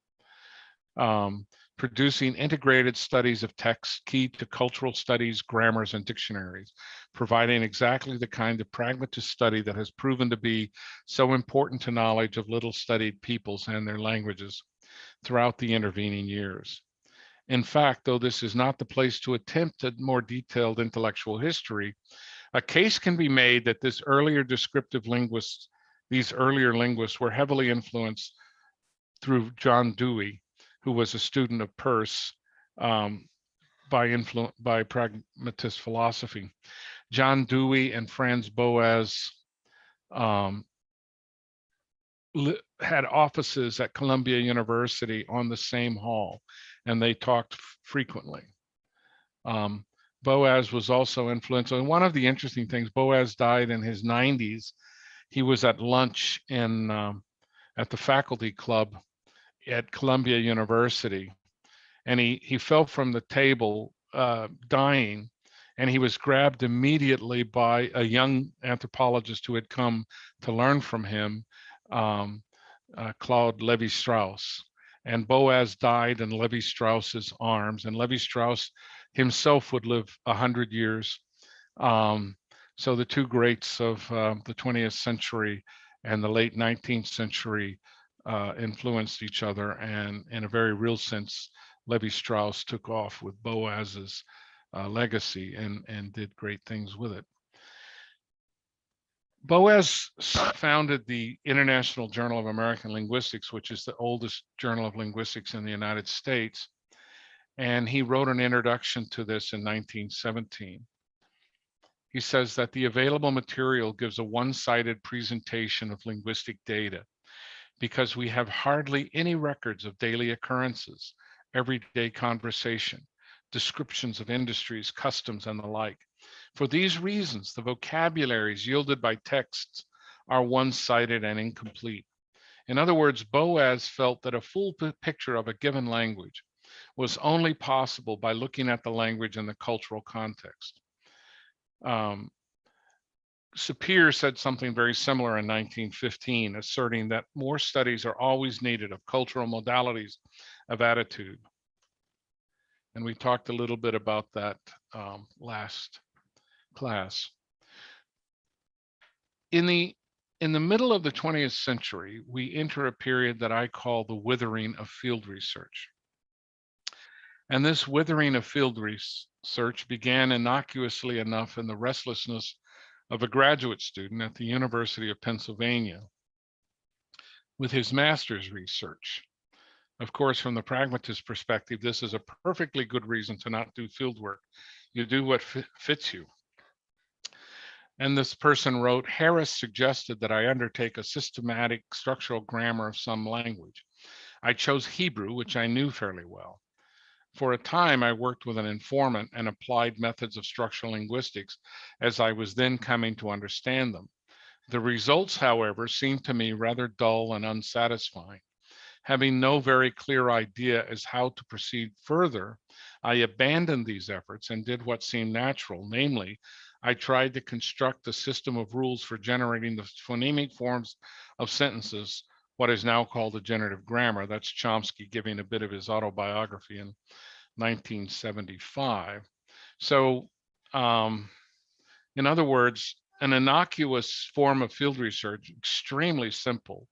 [SPEAKER 1] producing integrated studies of text key to cultural studies, grammars, and dictionaries, providing exactly the kind of pragmatist study that has proven to be so important to knowledge of little studied peoples and their languages throughout the intervening years. In fact, though this is not the place to attempt a more detailed intellectual history, a case can be made that these earlier linguists were heavily influenced through John Dewey, who was a student of Peirce by pragmatist philosophy. John Dewey and Franz Boas had offices at Columbia University on the same hall, and they talked frequently. Boas was also influential. And one of the interesting things, Boas died in his 90s. He was at lunch at the faculty club at Columbia University, and he fell from the table dying, and he was grabbed immediately by a young anthropologist who had come to learn from him, Claude Lévi-Strauss. And Boas died in Lévi-Strauss's arms, and Lévi-Strauss himself would live 100 years. So the two greats of the 20th century and the late 19th century influenced each other, and in a very real sense, Lévi-Strauss took off with Boas's legacy and did great things with it. Boas founded the International Journal of American Linguistics, which is the oldest journal of linguistics in the United States. And he wrote an introduction to this in 1917. He says that the available material gives a one-sided presentation of linguistic data because we have hardly any records of daily occurrences, everyday conversation, descriptions of industries, customs, and the like. For these reasons, the vocabularies yielded by texts are one-sided and incomplete. In other words, Boas felt that a full picture of a given language was only possible by looking at the language in the cultural context. Sapir said something very similar in 1915, asserting that more studies are always needed of cultural modalities of attitude. And we talked a little bit about that last class. In the middle of the 20th century, we enter a period that I call the withering of field research. And this withering of field research began innocuously enough in the restlessness of a graduate student at the University of Pennsylvania with his master's research. Of course, from the pragmatist perspective, this is a perfectly good reason to not do field work. You do what fits you. And this person wrote, Harris suggested that I undertake a systematic structural grammar of some language. I chose Hebrew, which I knew fairly well. For a time, I worked with an informant and applied methods of structural linguistics as I was then coming to understand them. The results, however, seemed to me rather dull and unsatisfying. Having no very clear idea as how to proceed further, I abandoned these efforts and did what seemed natural, namely, I tried to construct a system of rules for generating the phonemic forms of sentences, what is now called the generative grammar. That's Chomsky giving a bit of his autobiography in 1975. So, in other words, an innocuous form of field research, extremely simple,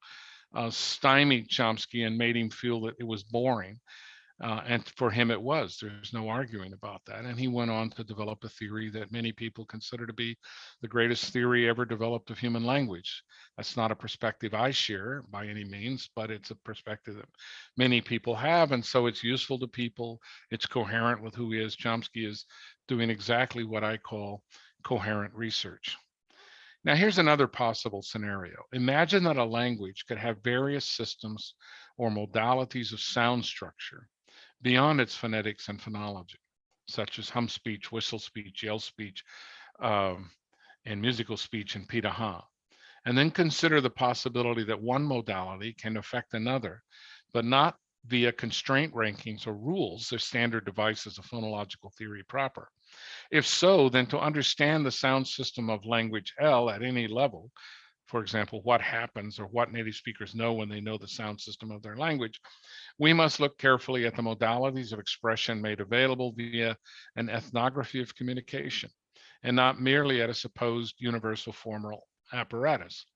[SPEAKER 1] stymied Chomsky and made him feel that it was boring. And for him, it was. There's no arguing about that. And he went on to develop a theory that many people consider to be the greatest theory ever developed of human language. That's not a perspective I share by any means, but it's a perspective that many people have. And so it's useful to people. It's coherent with who he is. Chomsky is doing exactly what I call coherent research. Now, here's another possible scenario. Imagine that a language could have various systems or modalities of sound structure beyond its phonetics and phonology, such as hum speech, whistle speech, yell speech, and musical speech in Pitaha. And then consider the possibility that one modality can affect another, but not via constraint rankings or rules, their standard devices of phonological theory proper. If so, then to understand the sound system of language L at any level, for example, what happens or what native speakers know when they know the sound system of their language, we must look carefully at the modalities of expression made available via an ethnography of communication, and not merely at a supposed universal formal apparatus.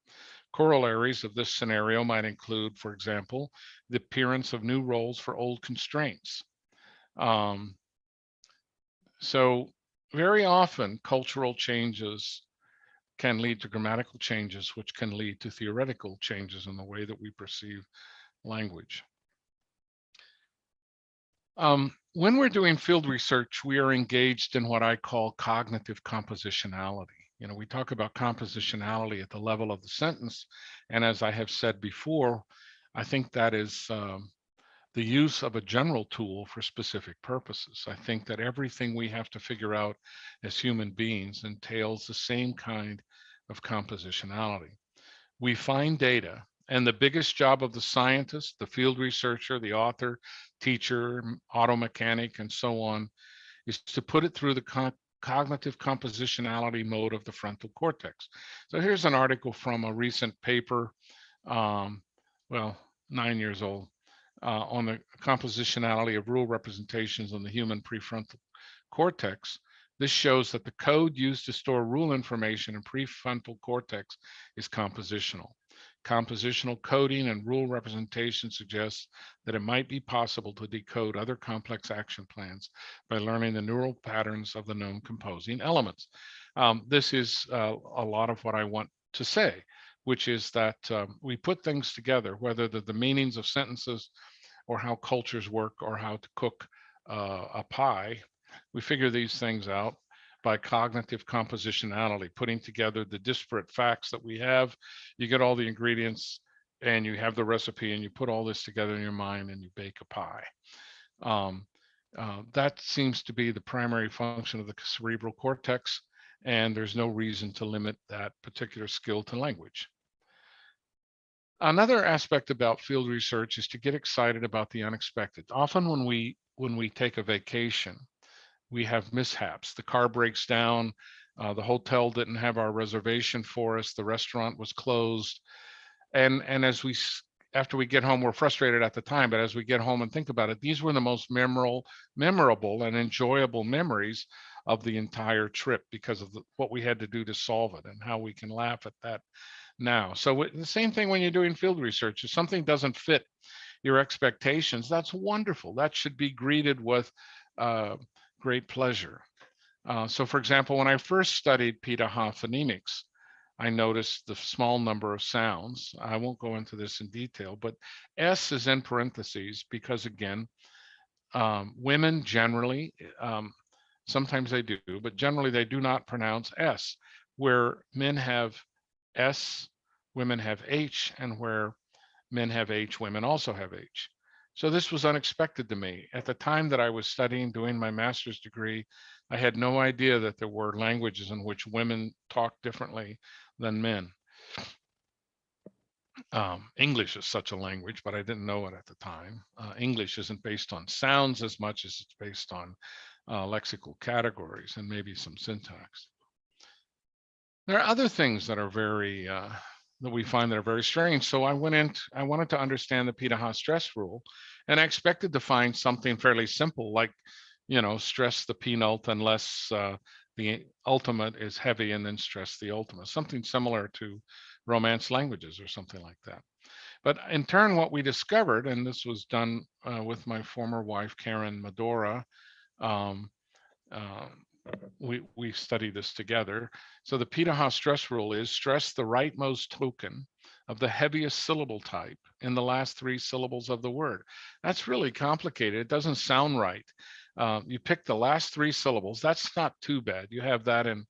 [SPEAKER 1] Corollaries of this scenario might include, for example, the appearance of new roles for old constraints. So very often, cultural changes can lead to grammatical changes, which can lead to theoretical changes in the way that we perceive language. When we're doing field research, we are engaged in what I call cognitive compositionality. You know, we talk about compositionality at the level of the sentence. And as I have said before, I think that is the use of a general tool for specific purposes. I think that everything we have to figure out as human beings entails the same kind of compositionality. We find data, and the biggest job of the scientist, the field researcher, the author, teacher, auto mechanic, and so on, is to put it through the cognitive compositionality mode of the frontal cortex. So here's an article from a recent paper, well, 9 years old, on the compositionality of rule representations on the human prefrontal cortex. This shows that the code used to store rule information in prefrontal cortex is compositional. Compositional coding and rule representation suggests that it might be possible to decode other complex action plans by learning the neural patterns of the known composing elements. This is a lot of what I want to say, which is that we put things together, whether they're the meanings of sentences or how cultures work or how to cook a pie. We figure these things out by cognitive compositionality, putting together the disparate facts that we have. You get all the ingredients and you have the recipe and you put all this together in your mind and you bake a pie. That seems to be the primary function of the cerebral cortex, and there's no reason to limit that particular skill to language. Another aspect about field research is to get excited about the unexpected. Often when we take a vacation, we have mishaps. The car breaks down, the hotel didn't have our reservation for us, the restaurant was closed, and after we get home, we're frustrated at the time, but as we get home and think about it, these were the most memorable and enjoyable memories of the entire trip because of what we had to do to solve it and how we can laugh at that now. So the same thing when you're doing field research. If something doesn't fit your expectations, that's wonderful. That should be greeted with great pleasure. So for example, when I first studied Pitaha phonemics, I noticed the small number of sounds. I won't go into this in detail, but S is in parentheses because, again, women generally, sometimes they do, but generally they do not pronounce S. Where men have S, women have H, and where men have H, women also have H. So this was unexpected to me. At the time that I was studying, doing my master's degree, I had no idea that there were languages in which women talk differently than men. English is such a language, but I didn't know it at the time. English isn't based on sounds as much as it's based on lexical categories and maybe some syntax. There are other things that are very that we find that are very strange. So I wanted to understand the Pitaha stress rule, and I expected to find something fairly simple, like, stress the penult unless the ultimate is heavy, and then stress the ultimate, something similar to Romance languages or something like that. But in turn, what we discovered, and this was done with my former wife, Karen Medora, um, we studied this together. So the Pitaha stress rule is stress the rightmost token of the heaviest syllable type in the last 3 syllables of the word. That's really complicated. It doesn't sound right. You pick the last 3 syllables. That's not too bad. You have that in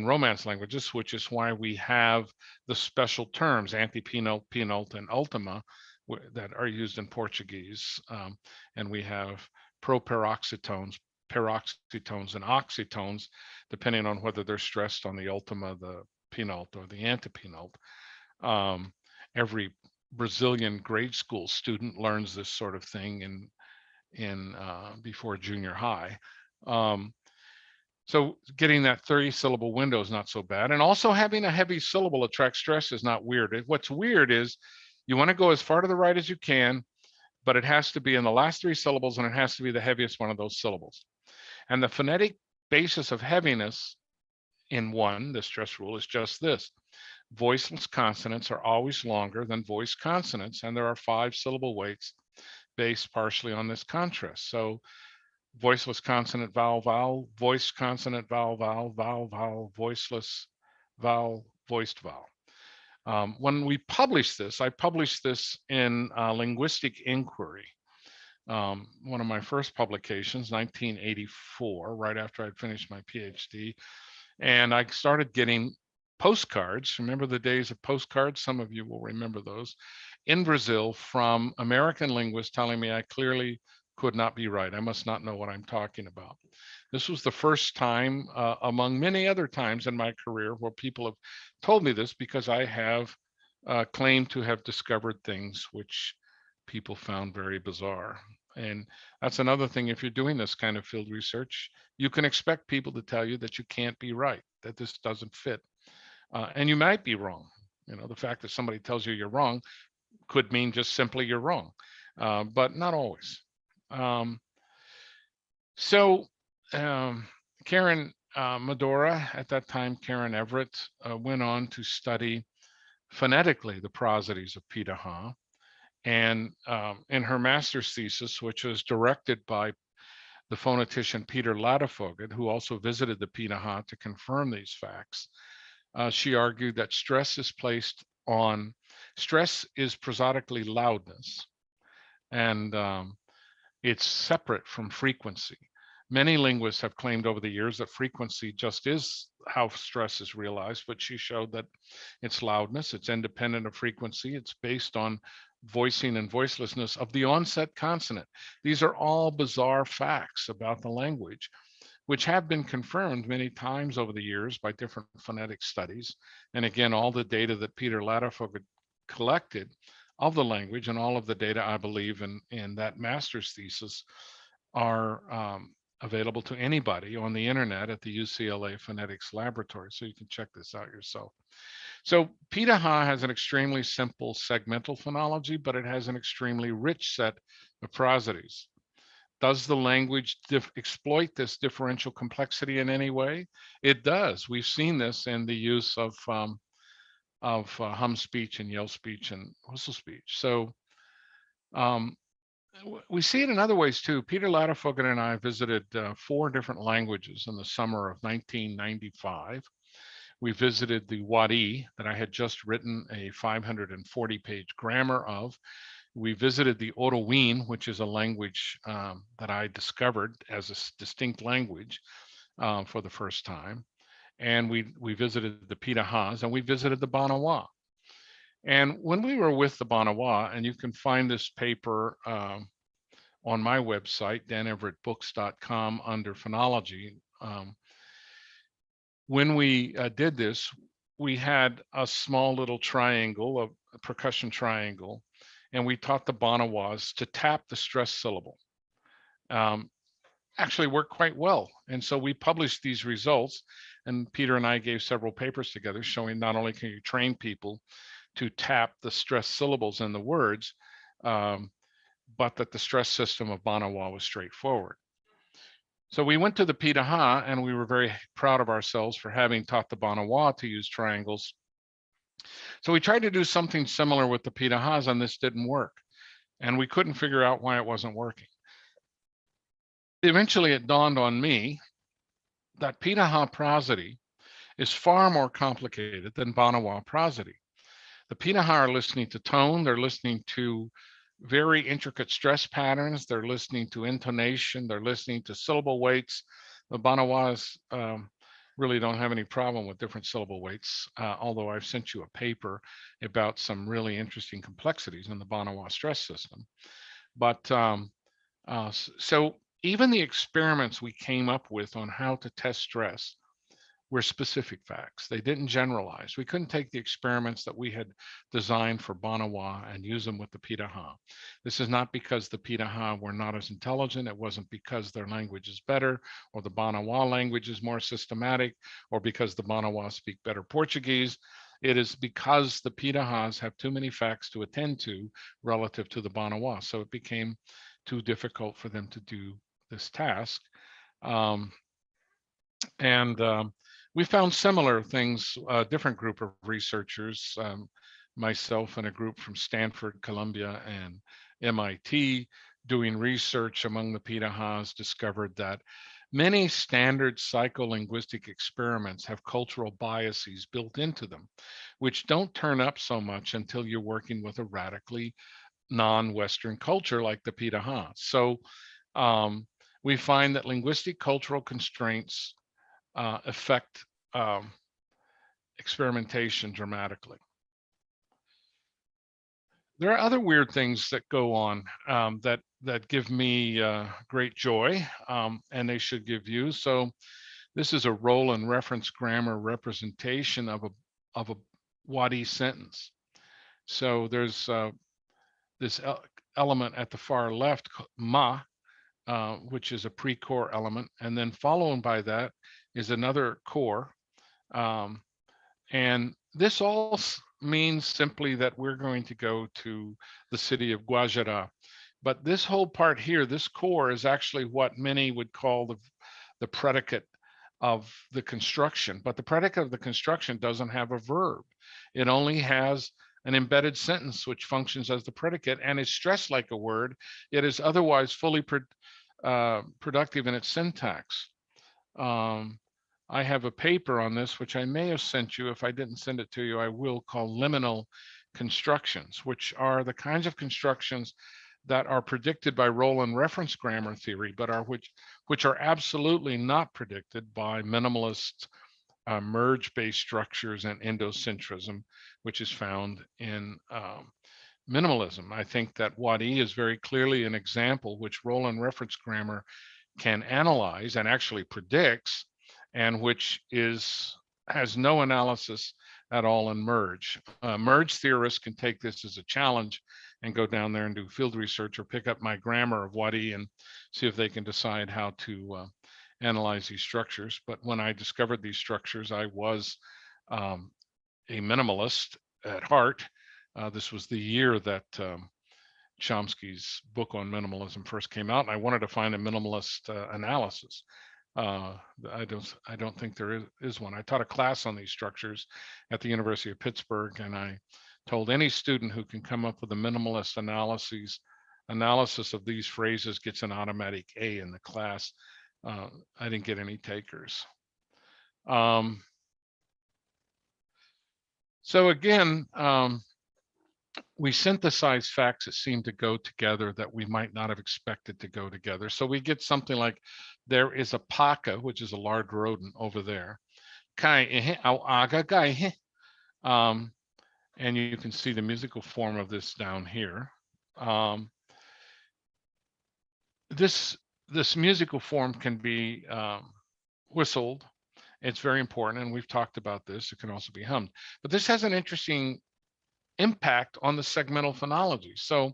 [SPEAKER 1] Romance languages, which is why we have the special terms, antepenult, penult, and ultima, that are used in Portuguese. And we have proparoxytones, paroxytones, and oxytones, depending on whether they're stressed on the ultima, the penult, or the antepenult. Every Brazilian grade school student learns this sort of thing in before junior high. So getting that 30 syllable window is not so bad. And also having a heavy syllable attract stress is not weird. What's weird is you want to go as far to the right as you can, but it has to be in the last 3 syllables, and it has to be the heaviest one of those syllables. And the phonetic basis of heaviness in the stress rule, is just this. Voiceless consonants are always longer than voiced consonants, and there are 5 syllable weights based partially on this contrast. So voiceless consonant, vowel, vowel, voiced consonant, vowel, vowel, vowel, vowel, voiceless, vowel, voiced vowel. When we published this, I published this in Linguistic Inquiry, one of my first publications, 1984, right after I'd finished my PhD. And I started getting postcards. Remember the days of postcards? Some of you will remember those, in Brazil, from American linguists telling me I clearly could not be right. I must not know what I'm talking about. This was the first time, among many other times in my career, where people have told me this, because I have claimed to have discovered things which people found very bizarre. And that's another thing. If you're doing this kind of field research, you can expect people to tell you that you can't be right, that this doesn't fit. And you might be wrong. The fact that somebody tells you you're wrong could mean just simply you're wrong, but not always. Karen Medora, at that time Karen Everett, went on to study phonetically the prosodies of Pitaha. And in her master's thesis, which was directed by the phonetician Peter Ladefoged, who also visited the Pitaha to confirm these facts, she argued that stress is prosodically loudness, and it's separate from frequency. Many linguists have claimed over the years that frequency just is how stress is realized, but she showed that it's loudness, it's independent of frequency, it's based on voicing and voicelessness of the onset consonant. These are all bizarre facts about the language, which have been confirmed many times over the years by different phonetic studies. And again, all the data that Peter Ladefoged collected of the language, and all of the data, I believe, in that master's thesis are available to anybody on the internet at the UCLA Phonetics Laboratory. So you can check this out yourself. So Pitaha has an extremely simple segmental phonology, but it has an extremely rich set of prosodies. Does the language exploit this differential complexity in any way? It does. We've seen this in the use of hum speech and yell speech and whistle speech. So we see it in other ways too. Peter Ladefoged and I visited 4 different languages in the summer of 1995. We visited the Wadi that I had just written a 540-page grammar of. We visited the Oroween, which is a language that I discovered as a distinct language for the first time. And we visited the Pitahas, and we visited the Banawa. And when we were with the Banawa, and you can find this paper on my website, daneverettbooks.com, under phonology. When we did this, we had a small little triangle, a percussion triangle, and we taught the Banawas to tap the stress syllable. Actually worked quite well. And so we published these results, and Peter and I gave several papers together showing not only can you train people to tap the stress syllables in the words, but that the stress system of Banawa was straightforward. So we went to the Pitaha, and we were very proud of ourselves for having taught the Banawa to use triangles. So we tried to do something similar with the Pitahas, and this didn't work. And we couldn't figure out why it wasn't working. Eventually, it dawned on me that Pitaha prosody is far more complicated than Banawa prosody. The Pitaha are listening to tone, they're listening to very intricate stress patterns, they're listening to intonation, they're listening to syllable weights. The Banawas really don't have any problem with different syllable weights, although I've sent you a paper about some really interesting complexities in the Banawa stress system. But so even the experiments we came up with on how to test stress were specific facts. They didn't generalize. We couldn't take the experiments that we had designed for Banawa and use them with the Pitaha. This is not because the Pitaha were not as intelligent. It wasn't because their language is better, or the Banawa language is more systematic, or because the Banawa speak better Portuguese. It is because the Pitahas have too many facts to attend to relative to the Banawa. So it became too difficult for them to do this task. We found similar things, a different group of researchers, myself and a group from Stanford, Columbia, and MIT, doing research among the Pitahas, discovered that many standard psycholinguistic experiments have cultural biases built into them, which don't turn up so much until you're working with a radically non-Western culture like the Pitaha. So we find that linguistic cultural constraints affect experimentation dramatically. There are other weird things that go on that give me great joy, and they should give you. So this is a role and reference grammar representation of a Wadi sentence. So there's this element at the far left, ma, which is a pre-core element, and then followed by that is another core. And this all means simply that we're going to go to the city of Guajara. But this whole part here, this core, is actually what many would call the predicate of the construction. But the predicate of the construction doesn't have a verb. It only has an embedded sentence which functions as the predicate and is stressed like a word. It is otherwise fully productive in its syntax. I have a paper on this, which I may have sent you. If I didn't send it to you, I will, call Liminal Constructions, which are the kinds of constructions that are predicted by role and reference grammar theory, but which are absolutely not predicted by minimalist merge-based structures and endocentrism, which is found in minimalism. I think that Wadi is very clearly an example which role and reference grammar can analyze and actually predicts, and which is has no analysis at all in Merge. Merge theorists can take this as a challenge and go down there and do field research or pick up my grammar of Wadi and see if they can decide how to analyze these structures. But when I discovered these structures, I was a minimalist at heart. This was the year that Chomsky's book on minimalism first came out, and I wanted to find a minimalist analysis. I don't think there is one. I taught a class on these structures at the University of Pittsburgh, and I told any student who can come up with a minimalist analysis of these phrases gets an automatic A in the class. I didn't get any takers. So again, we synthesize facts that seem to go together that we might not have expected to go together. So we get something like, there is a paca, which is a large rodent over there. And you can see the musical form of this down here. This musical form can be whistled. It's very important, and we've talked about this. It can also be hummed. But this has an interesting impact on the segmental phonology. So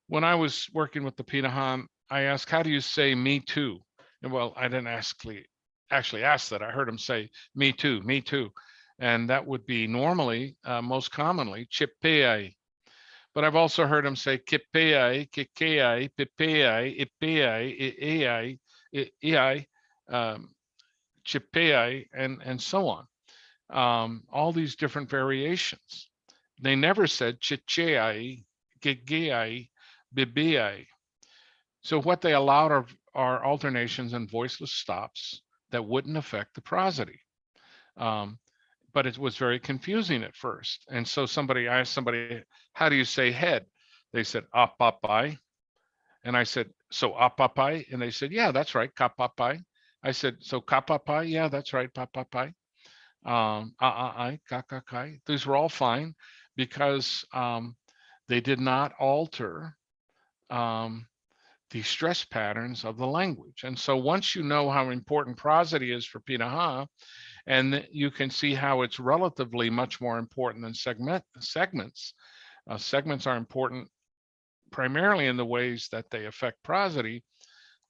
[SPEAKER 1] when I was working with the Pinahan, I asked, how do you say me too? And well, I didn't actually ask that. I heard him say me too, me too. And that would be normally, most commonly, chipeai. But I've also heard him say kipeai, kikeai, pipeai, ipeai, iai, chipeai, and so on. All these different variations. They never said chicheai, gigeai, bibiai. So what they allowed are alternations and voiceless stops that wouldn't affect the prosody. But it was very confusing at first. And so I asked somebody, how do you say head? They said, apapai. And I said, so apapai? And they said, yeah, that's right, kapapai. I said, so kapapai? Yeah, that's right, papapai. Aai, kakakai. These were all fine because they did not alter the stress patterns of the language. And so once you know how important prosody is for Pinaha, and you can see how it's relatively much more important than segments. Segments are important primarily in the ways that they affect prosody.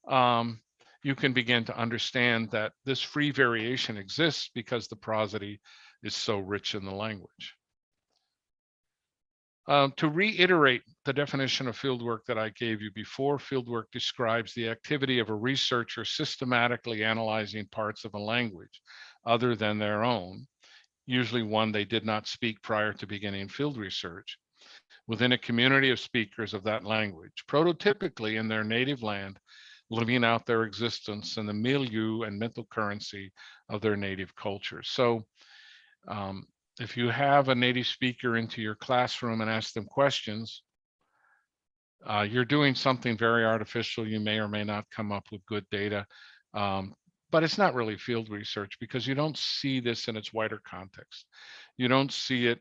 [SPEAKER 1] You can begin to understand that this free variation exists because the prosody is so rich in the language. To reiterate the definition of fieldwork that I gave you before, fieldwork describes the activity of a researcher systematically analyzing parts of a language other than their own, usually one they did not speak prior to beginning field research, within a community of speakers of that language, prototypically in their native land, living out their existence in the milieu and mental currency of their native culture. So if you have a native speaker into your classroom and ask them questions, you're doing something very artificial. You may or may not come up with good data, but it's not really field research because you don't see this in its wider context. You don't see it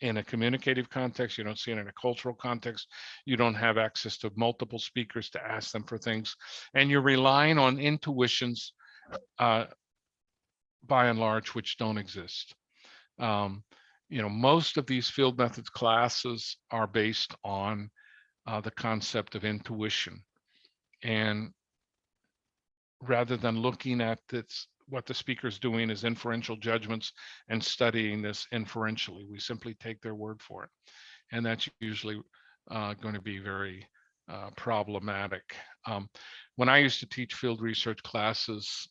[SPEAKER 1] in a communicative context. You don't see it in a cultural context. You don't have access to multiple speakers to ask them for things. And you're relying on intuitions, by and large, which don't exist. Most of these field methods classes are based on the concept of intuition. And rather than looking at what the speaker's doing is inferential judgments and studying this inferentially, we simply take their word for it. And that's usually going to be very problematic. When I used to teach field research classes,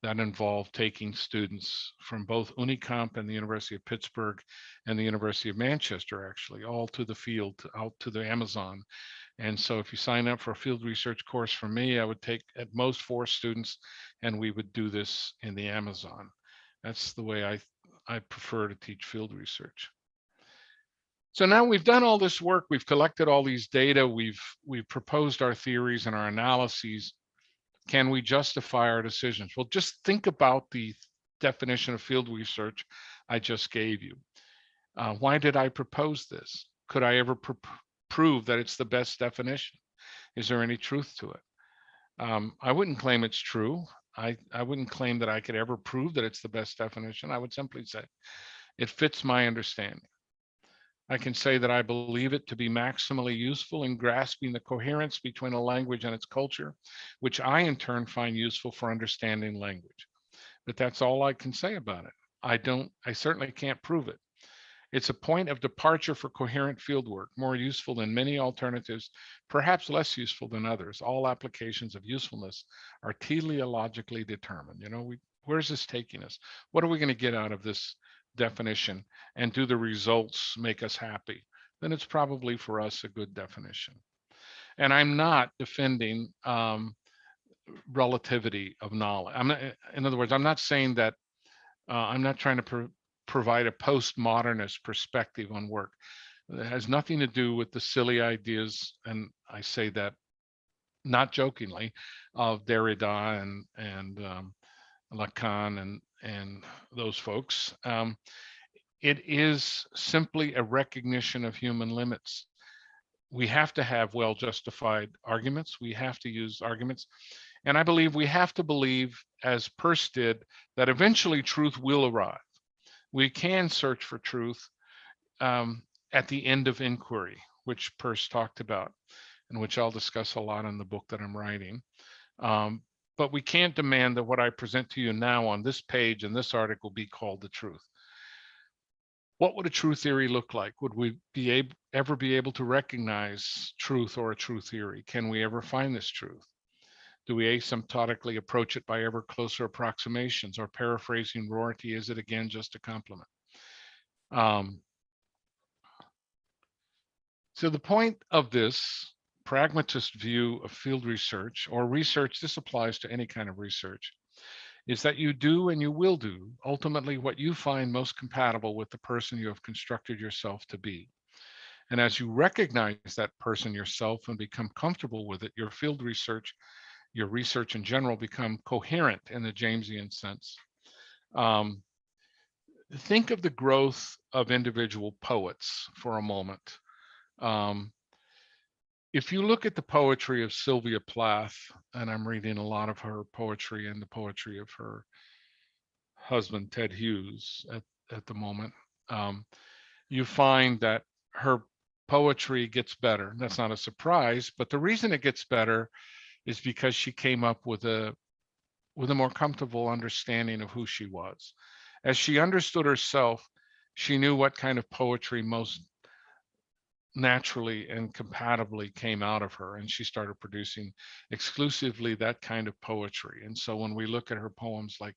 [SPEAKER 1] that involved taking students from both Unicamp and the University of Pittsburgh and the University of Manchester, actually, all to the field, out to the Amazon. And so if you sign up for a field research course from me, I would take at most 4 students, and we would do this in the Amazon. That's the way I prefer to teach field research. So now we've done all this work, we've collected all these data, we've proposed our theories and our analyses. Can we justify our decisions? Well, just think about the definition of field research I just gave you. Why did I propose this? Could I ever prove that it's the best definition? Is there any truth to it? I wouldn't claim it's true. I wouldn't claim that I could ever prove that it's the best definition. I would simply say it fits my understanding. I can say that I believe it to be maximally useful in grasping the coherence between a language and its culture, which I in turn find useful for understanding language. But that's all I can say about it. I certainly can't prove it. It's a point of departure for coherent fieldwork, more useful than many alternatives, perhaps less useful than others. All applications of usefulness are teleologically determined. Where's this taking us? What are we going to get out of this definition? And do the results make us happy? Then it's probably for us a good definition. And I'm not defending relativity of knowledge. In other words, I'm not saying that I'm not trying to provide a postmodernist perspective on work. It has nothing to do with the silly ideas, and I say that not jokingly, of Derrida and Lacan and those folks. It is simply a recognition of human limits. We have to have well-justified arguments. We have to use arguments. And I believe we have to believe, as Peirce did, that eventually truth will arrive. We can search for truth at the end of inquiry, which Peirce talked about, and which I'll discuss a lot in the book that I'm writing. But we can't demand that what I present to you now on this page in this article be called the truth. What would a true theory look like? Would we ever be able to recognize truth or a true theory? Can we ever find this truth? Do we asymptotically approach it by ever closer approximations, or paraphrasing Rorty, is it again just a compliment? So the point of this pragmatist view of field research, or research, this applies to any kind of research, is that you do and you will do ultimately what you find most compatible with the person you have constructed yourself to be. And as you recognize that person yourself and become comfortable with it, your field research, your research in general, become coherent in the Jamesian sense. Think of the growth of individual poets for a moment. If you look at the poetry of Sylvia Plath, and I'm reading a lot of her poetry and the poetry of her husband, Ted Hughes, at the moment, you find that her poetry gets better. That's not a surprise, but the reason it gets better is because she came up with a more comfortable understanding of who she was. As she understood herself, she knew what kind of poetry most naturally and compatibly came out of her, and she started producing exclusively that kind of poetry. And so when we look at her poems like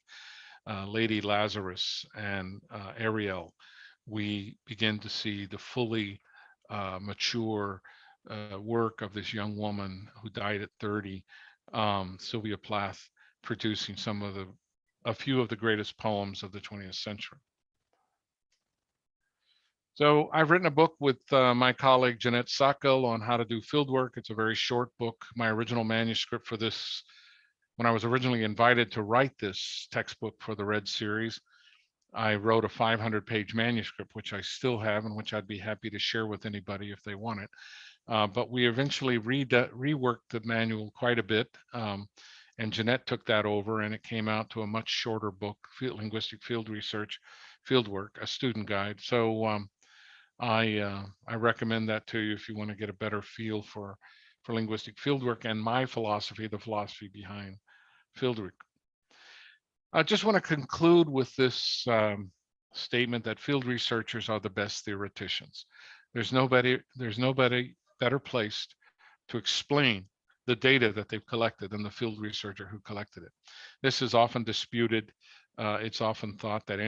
[SPEAKER 1] Lady Lazarus and Ariel, we begin to see the fully mature work of this young woman who died at 30, Sylvia Plath, producing a few of the greatest poems of the 20th century. So I've written a book with my colleague Jeanette Sackel on how to do fieldwork. It's a very short book. My original manuscript for this, when I was originally invited to write this textbook for the Red Series, I wrote a 500-page manuscript, which I still have and which I'd be happy to share with anybody if they want it. But we eventually reworked the manual quite a bit. And Jeanette took that over, and it came out to a much shorter book, Linguistic Field Research, Fieldwork, a student guide. So I recommend that to you if you want to get a better feel for linguistic fieldwork and my philosophy, the philosophy behind fieldwork. I just want to conclude with this statement that field researchers are the best theoreticians. There's nobody better placed to explain the data that they've collected than the field researcher who collected it. This is often disputed. It's often thought that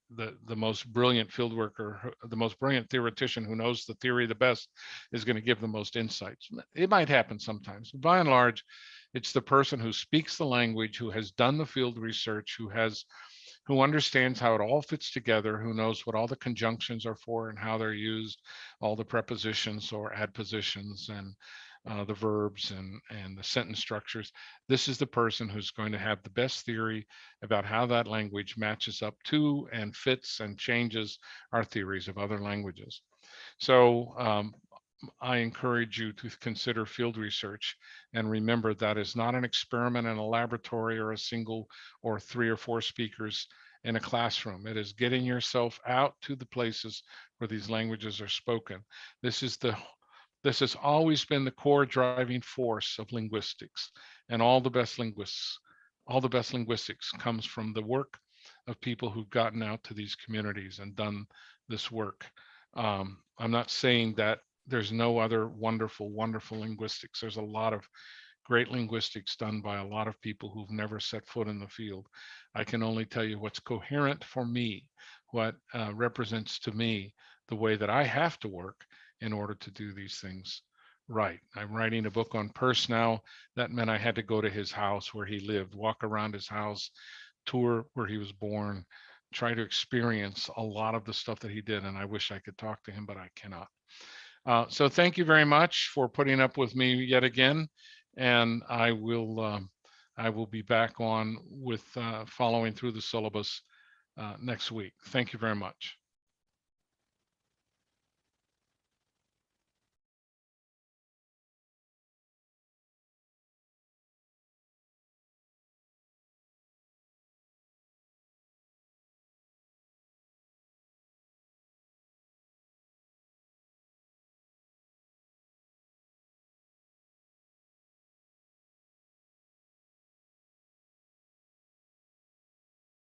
[SPEAKER 1] the most brilliant field worker, the most brilliant theoretician who knows the theory the best is going to give the most insights. It might happen sometimes, but by and large, it's the person who speaks the language, who has done the field research, who understands how it all fits together, who knows what all the conjunctions are for and how they're used, all the prepositions or adpositions and the verbs and the sentence structures. This is the person who's going to have the best theory about how that language matches up to and fits and changes our theories of other languages. So I encourage you to consider field research, and remember that is not an experiment in a laboratory or a single or 3 or 4 speakers in a classroom. It is getting yourself out to the places where these languages are spoken. This has always been the core driving force of linguistics, and all the best linguistics comes from the work of people who've gotten out to these communities and done this work. I'm not saying that there's no other wonderful, wonderful linguistics. There's a lot of great linguistics done by a lot of people who've never set foot in the field. I can only tell you what's coherent for me, what represents to me the way that I have to work in order to do these things right. I'm writing a book on Peirce now. That meant I had to go to his house where he lived, walk around his house, tour where he was born, try to experience a lot of the stuff that he did. And I wish I could talk to him, but I cannot. So thank you very much for putting up with me yet again. And I will be back on with following through the syllabus next week. Thank you very much.